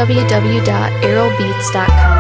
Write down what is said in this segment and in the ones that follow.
www.aerobeats.com.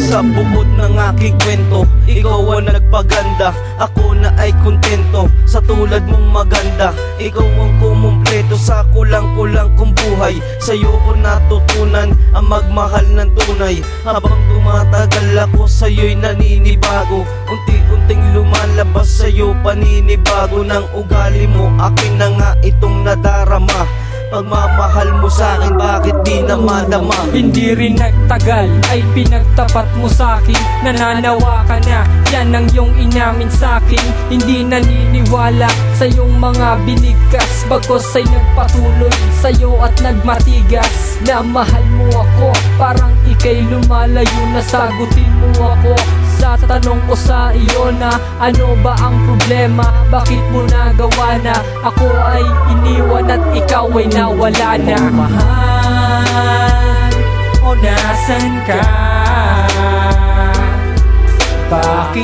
Sa bukod ng aking kwento, ikaw ang nagpaganda. Ako na ay kontento sa tulad mong maganda. Ikaw ang kumumpleto sa kulang-kulang kong buhay. Sa'yo ko natutunan ang magmahal ng tunay. Habang tumatagal ako sa'yo'y naninibago. Unti-unting lumalabas sa'yo paninibago ng ugali mo. Akin na nga itong nadarama. Pagmamahal mo sa'kin, bakit di na madama? Hindi rin nagtagal, ay pinagtapat mo sa'kin. Nananawa ka na, yan ang iyong inamin sa'kin. Hindi naniniwala sa iyong mga binigkas, bagos ay nagpatuloy sa'yo at nagmatigas. Na mahal mo ako, parang ika'y lumalayo. Nasagutin mo ako sa tanong ko sa iyo na ano ba ang problema? Bakit mo nagawa na ako ay iniwan at ikaw ay nawala na? Mahal, o nasan ka? Bakit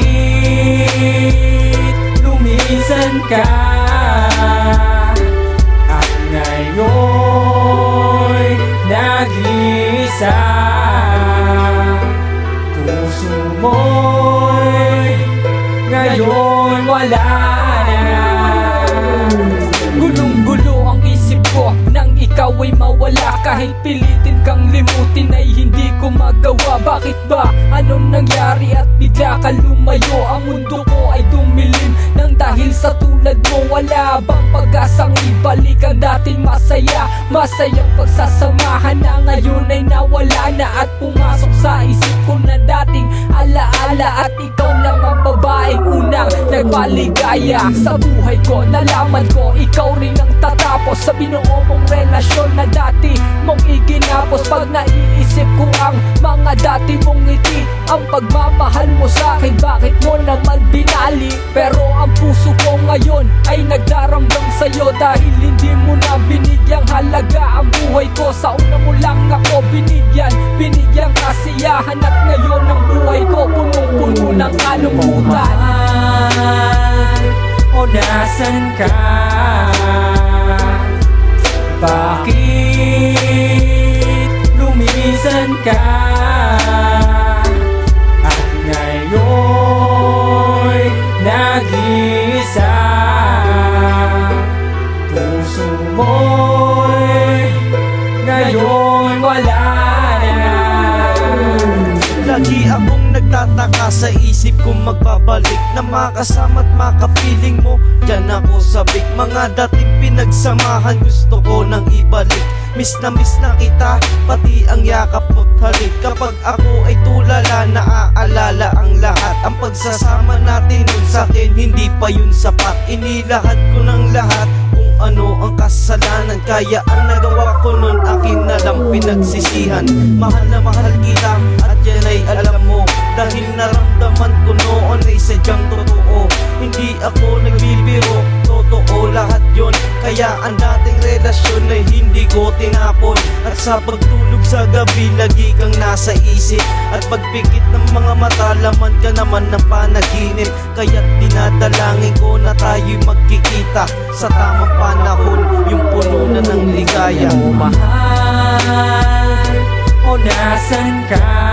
lumisan ka? At ngayon nag-isa, puso mo'y ngayon wala na. Gulong-gulo ang isip ko nang ikaw ay mawala. Kahit pilitin kang limutin ay hindi ko magawa. Bakit ba? Anong nangyari at bigla ka lumayo? Ang mundo ko ay dumilim nang dahil sa tulad mo. Wala bang pag-asang ibalik ang dating masaya? Masayang pagsasamahan na ngayon ay nawala na. At pumasok sa isip ko na dating alaala. At ikaw lang ang babaeng unang nagpaligaya sa buhay ko. Nalaman ko ikaw rin ang tatapos sa binuo mong relasyon na dati mong iginapos. Pag naiisip ko ang mga dati mong ngiti, ang pagmamahal mo sa'kin, bakit mo naman binali? Pero ang puso ko ngayon ay nagdaramdam sa'yo dahil hindi mo na binigyang halaga ang buhay ko. Sa una mo lang ako binigyang kasiyahan. At ngayon ang buhay ko punong-puno ng kalungkutan. O nasan ka? Bakit lumisan ka? At ngayon nag-isa, puso mo'y ngayon wala na. Lagi akong nagtataka sa isip kong magbabalik na makasama at makapiling mo. Diyan ako sabik, mga dating pinagsamahan gusto ko nang ibalik. Miss na kita, pati ang yakap mo't halik. Kapag ako ay tulala, naaalala ang lahat. Ang pagsasama natin nun sa'kin, hindi pa yun sapat. Inilahat ko ng lahat kung ano ang kasalanan. Kaya ang nagawa ko nun, akin na lang pinagsisihan. Mahal na mahal kita at yan ay alam mo. Dahil naramdaman ko noon ay sadyang totoo. Hindi ako nagbibiro, totoo lahat yun. Kaya ang dating relasyon ay hindi ko tinapon. At sa pagtulog sa gabi, lagi kang nasa isip. At pagpikit ng mga mata, laman ka naman ng panaginip. Kaya't dinadalangin ko na tayo'y magkikita sa tamang panahon, yung puno na ng ligaya. O mahal, o nasan ka?